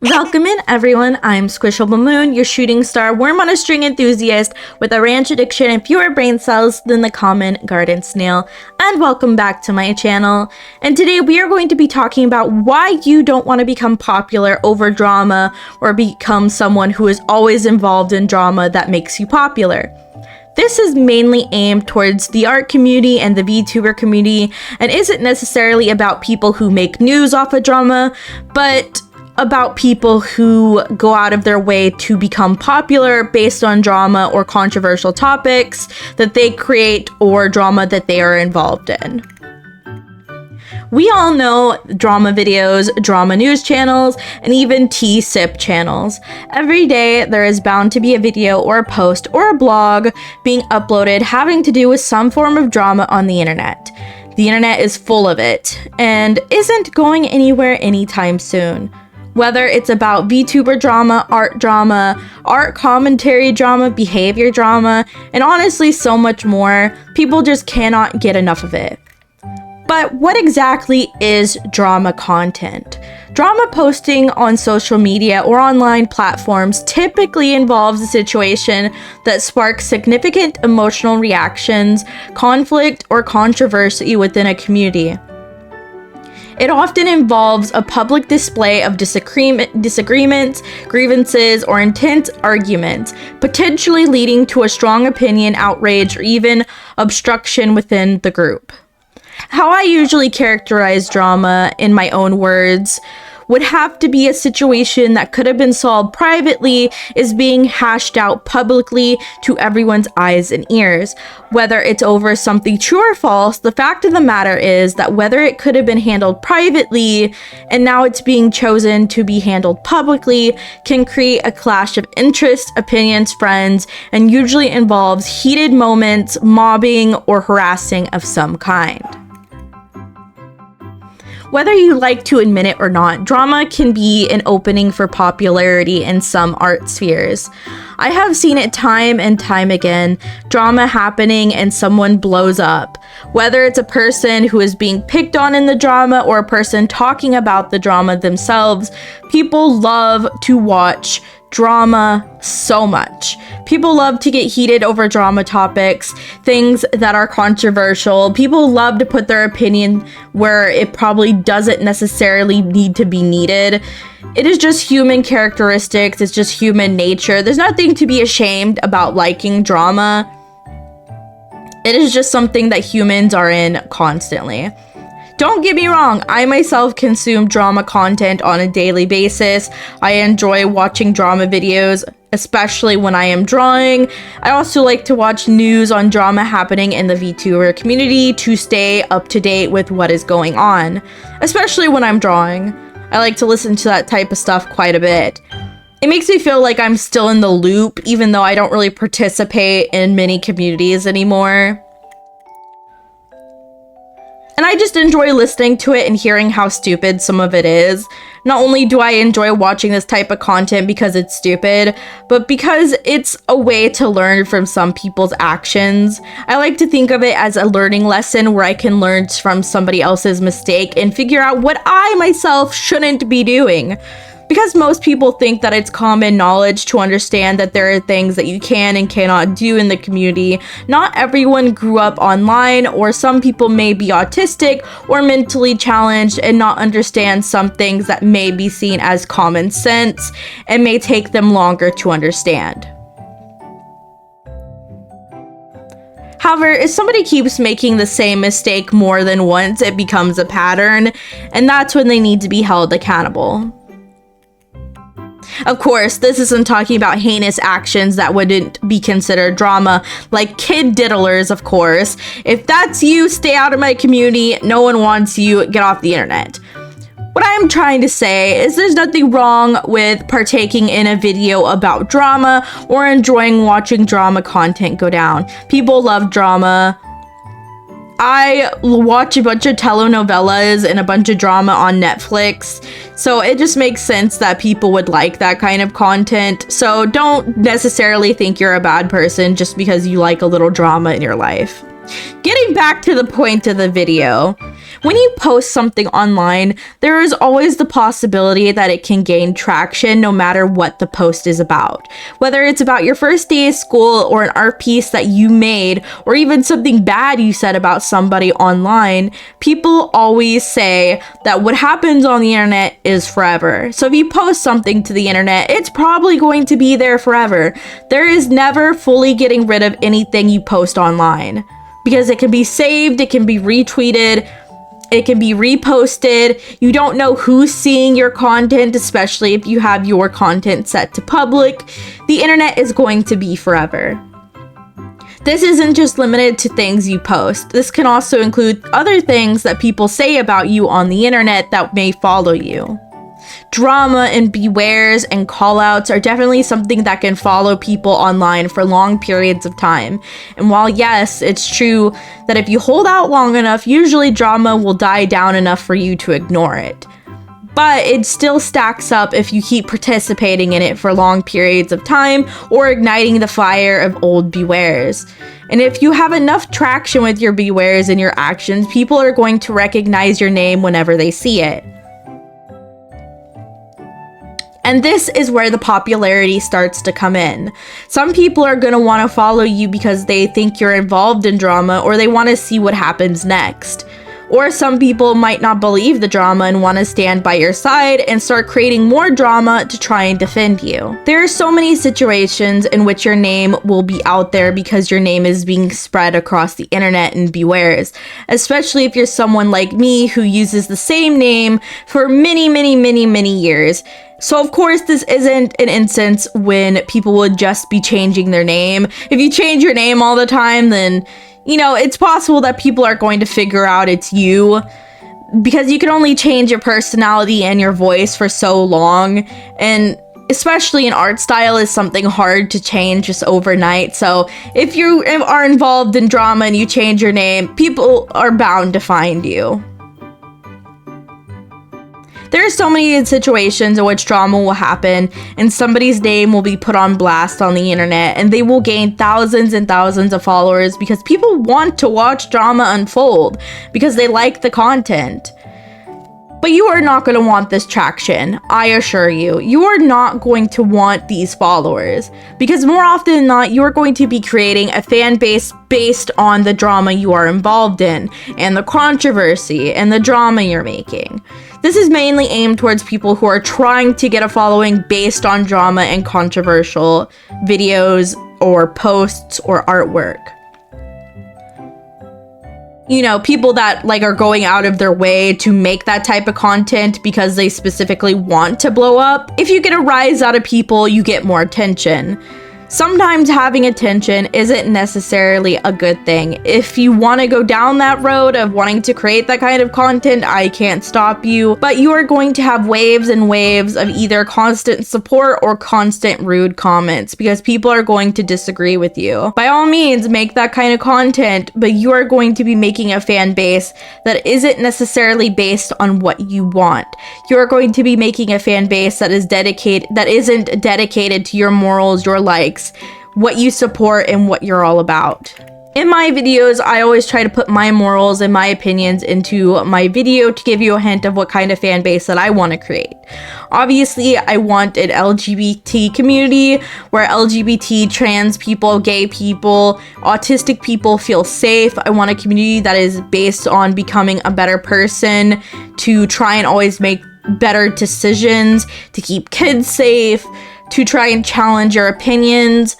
Welcome in, everyone. I'm SquishableMoon, your shooting star worm on a string enthusiast with a ranch addiction and fewer brain cells than the common garden snail. And welcome back to my channel. And today we are going to be talking about why you don't want to become popular over drama or become someone who is always involved in drama that makes you popular. This is mainly aimed towards the art community and the VTuber community and isn't necessarily about people who make news off of drama, but about people who go out of their way to become popular based on drama or controversial topics that they create or drama that they are involved in. We all know drama videos, drama news channels, and even tea sip channels. Every day there is bound to be a video or a post or a blog being uploaded having to do with some form of drama on the internet. The internet is full of it and isn't going anywhere anytime soon. Whether it's about VTuber drama, art commentary drama, behavior drama, and honestly so much more, people just cannot get enough of it. But what exactly is drama content? Drama posting on social media or online platforms typically involves a situation that sparks significant emotional reactions, conflict, or controversy within a community. It often involves a public display of disagreements, grievances, or intense arguments, potentially leading to a strong opinion, outrage, or even obstruction within the group. How I usually characterize drama, in my own words, would have to be a situation that could have been solved privately is being hashed out publicly to everyone's eyes and ears. Whether it's over something true or false, the fact of the matter is that whether it could have been handled privately and now it's being chosen to be handled publicly can create a clash of interests, opinions, friends, and usually involves heated moments, mobbing, or harassing of some kind. Whether you like to admit it or not, drama can be an opening for popularity in some art spheres. I have seen it time and time again, drama happening and someone blows up. Whether it's a person who is being picked on in the drama or a person talking about the drama themselves, people love to watch drama so much. People love to get heated over drama topics, things that are controversial. People love to put their opinion where it probably doesn't necessarily need to be needed. It is just human characteristics, it's just human nature. There's nothing to be ashamed about liking drama. It is just something that humans are in constantly. Don't get me wrong, I myself consume drama content on a daily basis. I enjoy watching drama videos, especially when I am drawing. I also like to watch news on drama happening in the VTuber community to stay up to date with what is going on, especially when I'm drawing. I like to listen to that type of stuff quite a bit. It makes me feel like I'm still in the loop, even though I don't really participate in many communities anymore. And I just enjoy listening to it and hearing how stupid some of it is. Not only do I enjoy watching this type of content because it's stupid, but because it's a way to learn from some people's actions. I like to think of it as a learning lesson where I can learn from somebody else's mistake and figure out what I myself shouldn't be doing. Because most people think that it's common knowledge to understand that there are things that you can and cannot do in the community. Not everyone grew up online, or some people may be autistic or mentally challenged and not understand some things that may be seen as common sense and may take them longer to understand. However, if somebody keeps making the same mistake more than once, it becomes a pattern, and that's when they need to be held accountable. Of course, this isn't talking about heinous actions that wouldn't be considered drama, like kid diddlers, of course. If that's you, stay out of my community. No one wants you. Get off the internet. What I'm trying to say is there's nothing wrong with partaking in a video about drama or enjoying watching drama content go down. People love drama. I watch a bunch of telenovelas and a bunch of drama on Netflix, so it just makes sense that people would like that kind of content. So don't necessarily think you're a bad person just because you like a little drama in your life. Getting back to the point of the video, When you post something online, there is always the possibility that it can gain traction no matter what the post is about. Whether it's about your first day of school or an art piece that you made or even something bad you said about somebody online, people always say that what happens on the internet is forever. So if you post something to the internet, it's probably going to be there forever. There is never fully getting rid of anything you post online because it can be saved, it can be retweeted, it can be reposted. You don't know who's seeing your content, especially if you have your content set to public. The internet is going to be forever. This isn't just limited to things you post. This can also include other things that people say about you on the internet that may follow you. Drama and bewares and callouts are definitely something that can follow people online for long periods of time. And while yes, it's true that if you hold out long enough, usually drama will die down enough for you to ignore it. But it still stacks up if you keep participating in it for long periods of time or igniting the fire of old bewares. And if you have enough traction with your bewares and your actions, people are going to recognize your name whenever they see it. And this is where the popularity starts to come in. Some people are going to want to follow you because they think you're involved in drama or they want to see what happens next. Or some people might not believe the drama and want to stand by your side and start creating more drama to try and defend you. There are so many situations in which your name will be out there because your name is being spread across the internet and bewares, especially if you're someone like me who uses the same name for many years. So of course, this isn't an instance when people would just be changing their name. If you change your name all the time, then it's possible that people are going to figure out it's you because you can only change your personality and your voice for so long. And especially an art style is something hard to change just overnight. So if you are involved in drama and you change your name, people are bound to find you. There are so many situations in which drama will happen and somebody's name will be put on blast on the internet and they will gain thousands and thousands of followers because people want to watch drama unfold because they like the content. But you are not going to want this traction, I assure you. You are not going to want these followers because more often than not, you are going to be creating a fan base based on the drama you are involved in and the controversy and the drama you're making. This is mainly aimed towards people who are trying to get a following based on drama and controversial videos or posts or artwork. People that are going out of their way to make that type of content because they specifically want to blow up. If you get a rise out of people, you get more attention. Sometimes having attention isn't necessarily a good thing. If you want to go down that road of wanting to create that kind of content, I can't stop you, but you are going to have waves and waves of either constant support or constant rude comments because people are going to disagree with you. By all means, make that kind of content, but you are going to be making a fan base that isn't necessarily based on what you want. You are going to be making a fan base that isn't dedicated to your morals, your likes, what you support, and what you're all about. In my videos, I always try to put my morals and my opinions into my video to give you a hint of what kind of fan base that I want to create. Obviously, I want an LGBT community where LGBT, trans people, gay people, autistic people feel safe. I want a community that is based on becoming a better person, to try and always make better decisions, to keep kids safe, to try and challenge your opinions,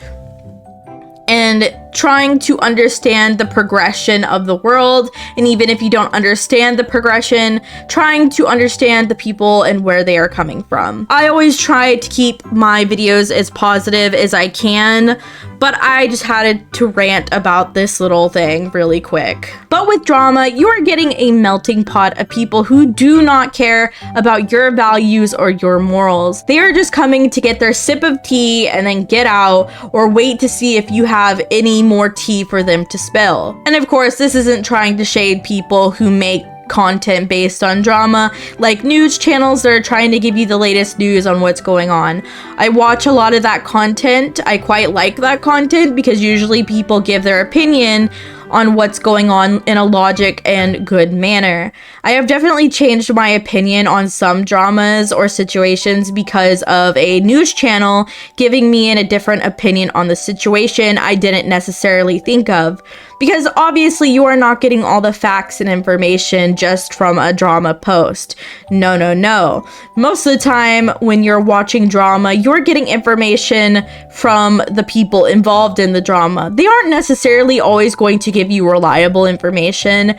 and trying to understand the progression of the world. And even if you don't understand the progression, trying to understand the people and where they are coming from. I always try to keep my videos as positive as I can, but I just had to rant about this little thing really quick. But with drama, you are getting a melting pot of people who do not care about your values or your morals. They are just coming to get their sip of tea and then get out, or wait to see if you have any more tea for them to spill. And of course, this isn't trying to shade people who make content based on drama, like news channels that are trying to give you the latest news on what's going on. I watch a lot of that content. I quite like that content because usually people give their opinion on what's going on in a logic and good manner. I have definitely changed my opinion on some dramas or situations because of a news channel giving me a different opinion on the situation I didn't necessarily think of. Because obviously you are not getting all the facts and information just from a drama post. No, no, no. Most of the time when you're watching drama, you're getting information from the people involved in the drama. They aren't necessarily always going to give you reliable information.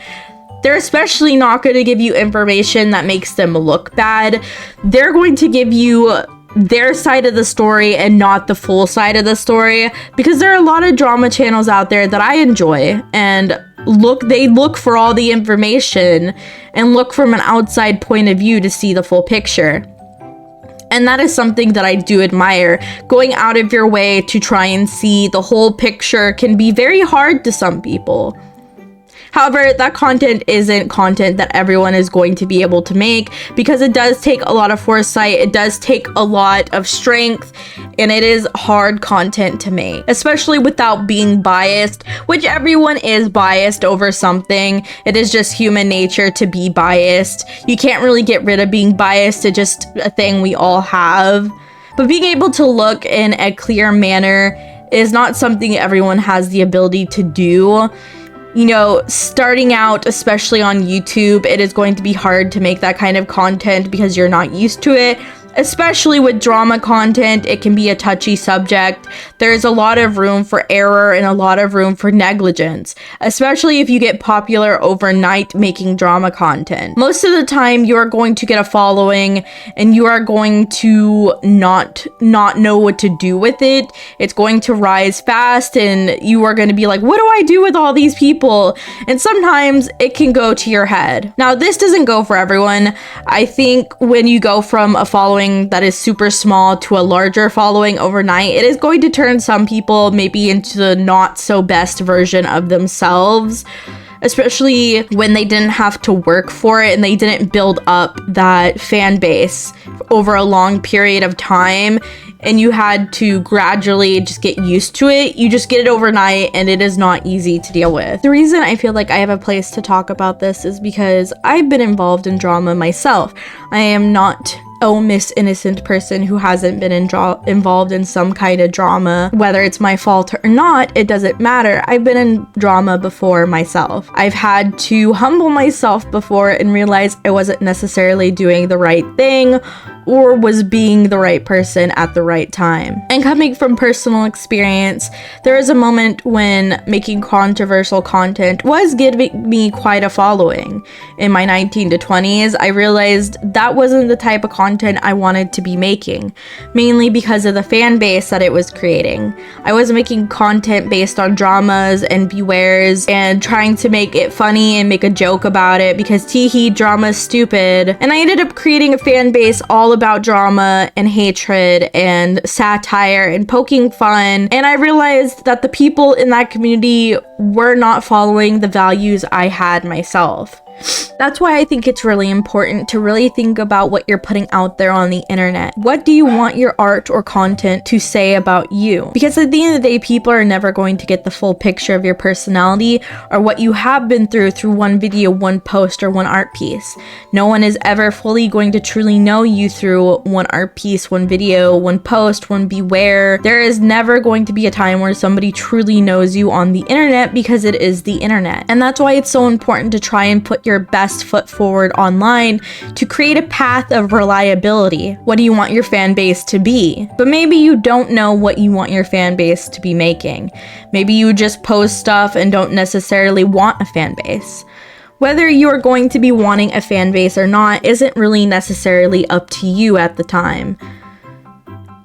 They're especially not going to give you information that makes them look bad. They're going to give you their side of the story and not the full side of the story, because there are a lot of drama channels out there that I enjoy and they look for all the information and look from an outside point of view to see the full picture. And that is something that I do admire. Going out of your way to try and see the whole picture can be very hard to some people. However, that content isn't content that everyone is going to be able to make, because it does take a lot of foresight, it does take a lot of strength, and it is hard content to make, especially without being biased, which everyone is biased over something. It is just human nature to be biased. You can't really get rid of being biased. It's just a thing we all have. But being able to look in a clear manner is not something everyone has the ability to do. You know, starting out, especially on YouTube, it is going to be hard to make that kind of content because you're not used to it. Especially with drama content, it can be a touchy subject. There's a lot of room for error and a lot of room for negligence, especially if you get popular overnight making drama content. Most of the time, you are going to get a following and you are going to not know what to do with it. It's going to rise fast and you are going to be like, what do I do with all these people? And sometimes it can go to your head. Now, this doesn't go for everyone. I think when you go from a following that is super small to a larger following overnight, it is going to turn some people maybe into the not so best version of themselves, especially when they didn't have to work for it and they didn't build up that fan base over a long period of time, and you had to gradually just get used to it. You just get it overnight and it is not easy to deal with. The reason I feel like I have a place to talk about this is because I've been involved in drama myself. I am not Miss Innocent person who hasn't been involved in some kind of drama. Whether it's my fault or not, it doesn't matter. I've been in drama before myself. I've had to humble myself before and realize I wasn't necessarily doing the right thing or was being the right person at the right time. And coming from personal experience, there was a moment when making controversial content was giving me quite a following. In my 19 to 20s, I realized that wasn't the type of content I wanted to be making, mainly because of the fan base that it was creating. I was making content based on dramas and bewares and trying to make it funny and make a joke about it because teehee, drama's stupid. And I ended up creating a fan base all about drama and hatred and satire and poking fun, and I realized that the people in that community were not following the values I had myself. That's why I think it's really important to really think about what you're putting out there on the internet. What do you want your art or content to say about you? Because at the end of the day, people are never going to get the full picture of your personality or what you have been through one video, one post, or one art piece. No one is ever fully going to truly know you through one art piece, one video, one post, one beware. There is never going to be a time where somebody truly knows you on the internet because it is the internet. And that's why it's so important to try and put your best foot forward online to create a path of reliability. What do you want your fan base to be? But maybe you don't know what you want your fan base to be making. Maybe you just post stuff and don't necessarily want a fan base. Whether you are going to be wanting a fan base or not isn't really necessarily up to you at the time.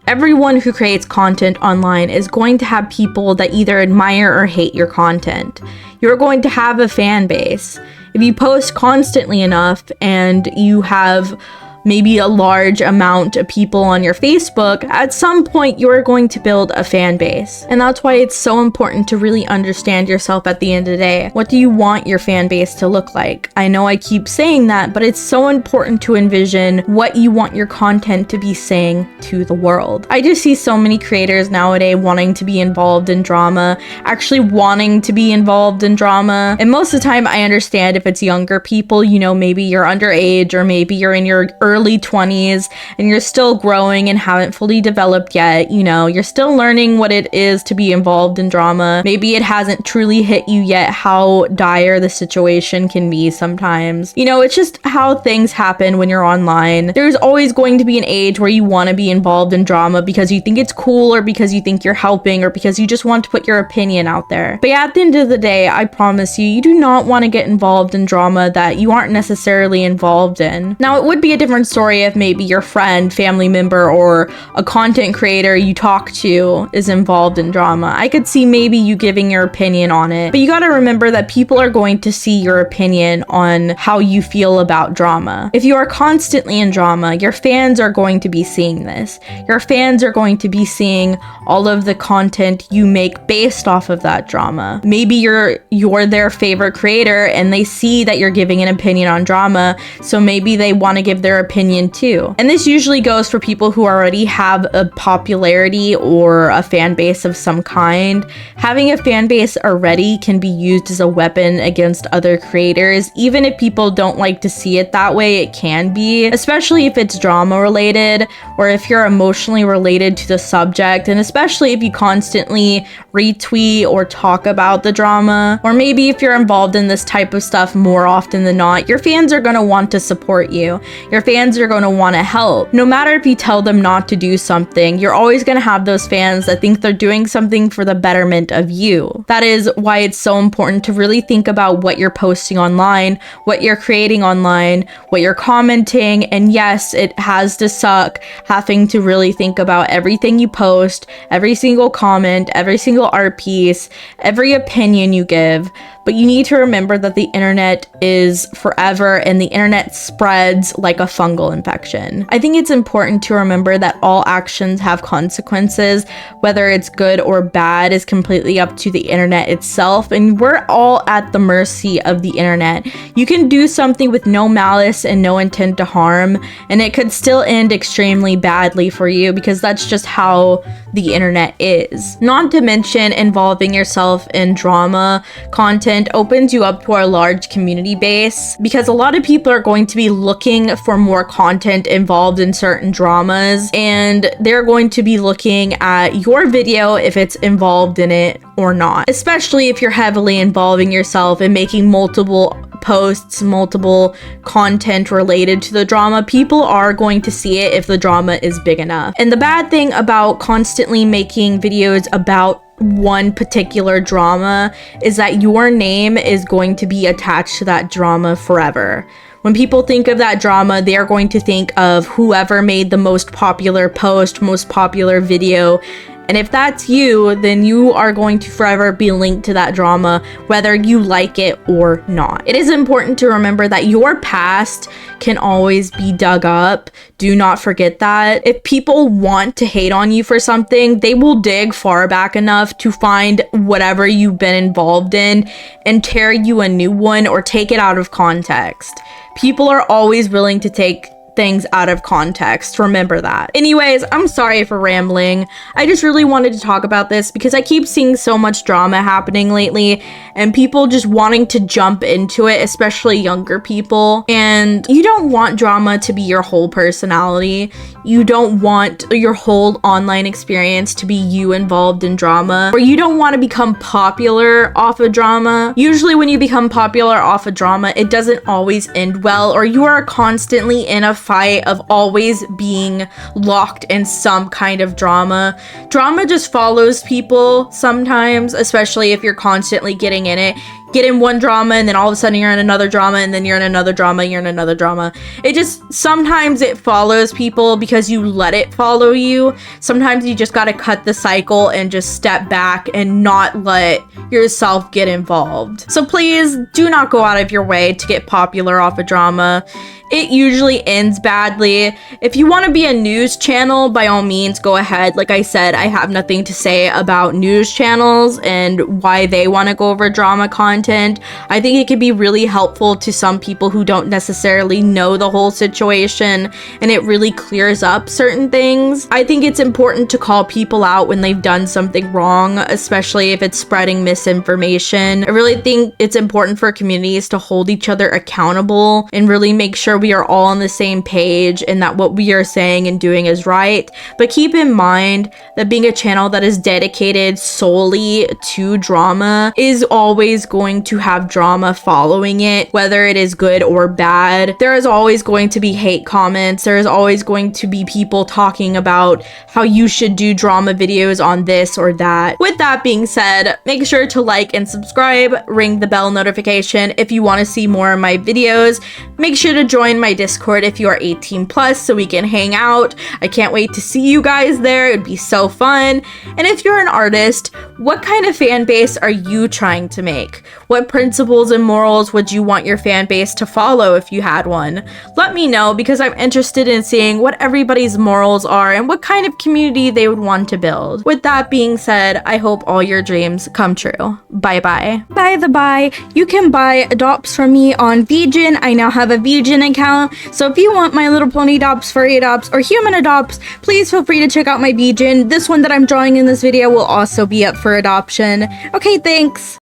Everyone who creates content online is going to have people that either admire or hate your content. You're going to have a fan base. If you post constantly enough and you have maybe a large amount of people on your Facebook, at some point you're going to build a fan base. And that's why it's so important to really understand yourself at the end of the day. What do you want your fan base to look like? I know I keep saying that, but it's so important to envision what you want your content to be saying to the world. I just see so many creators nowadays wanting to be involved in drama, actually wanting to be involved in drama. And most of the time I understand if it's younger people, you know, maybe you're underage or maybe you're in your early 20s and you're still growing and haven't fully developed yet. You know, you're still learning what it is to be involved in drama. Maybe it hasn't truly hit you yet how dire the situation can be sometimes. You know, it's just how things happen when you're online. There's always going to be an age where you want to be involved in drama because you think it's cool or because you think you're helping or because you just want to put your opinion out there. But at the end of the day, I promise you, you do not want to get involved in drama that you aren't necessarily involved in. Now, it would be a different story if maybe your friend, family member, or a content creator you talk to is involved in drama. I could see maybe you giving your opinion on it, but you got to remember that people are going to see your opinion on how you feel about drama. If you are constantly in drama, your fans are going to be seeing this. Your fans are going to be seeing all of the content you make based off of that drama. Maybe you're their favorite creator and they see that you're giving an opinion on drama, so maybe they want to give their opinion too. And this usually goes for people who already have a popularity or a fan base of some kind. Having a fan base already can be used as a weapon against other creators. Even if people don't like to see it that way, it can be, especially if it's drama related or if you're emotionally related to the subject, and especially if you constantly retweet or talk about the drama, or maybe if you're involved in this type of stuff more often than not, your fans are going to want to support you. Your fans are going to want to help. No matter if you tell them not to do something, you're always going to have those fans that think they're doing something for the betterment of you. That is why it's so important to really think about what you're posting online, what you're creating online, what you're commenting, and yes, it has to suck having to really think about everything you post, every single comment, every single art piece, every opinion you give. But you need to remember that the internet is forever and the internet spreads like a fungal infection. I think it's important to remember that all actions have consequences. Whether it's good or bad is completely up to the internet itself, and we're all at the mercy of the internet. You can do something with no malice and no intent to harm, and it could still end extremely badly for you because that's just how the internet is. Not to mention, involving yourself in drama content opens you up to a large community base because a lot of people are going to be looking for more content involved in certain dramas, and they're going to be looking at your video if it's involved in it or not, especially if you're heavily involving yourself and making multiple posts, multiple content related to the drama. People are going to see it if the drama is big enough. And the bad thing about constantly making videos about one particular drama is that your name is going to be attached to that drama forever. When people think of that drama, they are going to think of whoever made the most popular post, most popular video. And if that's you, then you are going to forever be linked to that drama, whether you like it or not. It is important to remember that your past can always be dug up. Do not forget that. If people want to hate on you for something, they will dig far back enough to find whatever you've been involved in and tear you a new one or take it out of context. People are always willing to take things out of context. Remember that. Anyways, I'm sorry for rambling. I just really wanted to talk about this because I keep seeing so much drama happening lately and people just wanting to jump into it, especially younger people. And you don't want drama to be your whole personality. You don't want your whole online experience to be you involved in drama, or you don't want to become popular off of drama. Usually when you become popular off of drama, it doesn't always end well, or you are constantly in a fight of always being locked in some kind of drama. Drama just follows people sometimes, especially if you're constantly getting in it. Get in one drama and then all of a sudden you're in another drama and then you're in another drama, you're in another drama. It just, sometimes it follows people because you let it follow you. Sometimes you just gotta cut the cycle and just step back and not let yourself get involved. So please do not go out of your way to get popular off of drama. it usually ends badly. If you want to be a news channel, by all means, go ahead. Like I said, I have nothing to say about news channels and why they want to go over drama content. I think it can be really helpful to some people who don't necessarily know the whole situation, and it really clears up certain things. I think it's important to call people out when they've done something wrong, especially if it's spreading misinformation. I really think it's important for communities to hold each other accountable and really make sure we are all on the same page and that what we are saying and doing is right. But keep in mind that being a channel that is dedicated solely to drama is always going to have drama following it, whether it is good or bad. There is always going to be hate comments. There is always going to be people talking about how you should do drama videos on this or that. With that being said, make sure to like and subscribe, ring the bell notification if you want to see more of my videos. Make sure to join my Discord if you are 18 plus so we can hang out. I can't wait to see you guys there. It'd be so fun. And if you're an artist, what kind of fan base are you trying to make? What principles and morals would you want your fan base to follow if you had one? Let me know, because I'm interested in seeing what everybody's morals are and what kind of community they would want to build. With that being said, I hope all your dreams come true. Bye bye. By the by, you can buy adopts from me on VGen. I now have a VGen account, so if you want My Little Pony adopts, furry adopts, or human adopts, please feel free to check out my VGen. This one that I'm drawing in this video will also be up for adoption. Okay, thanks.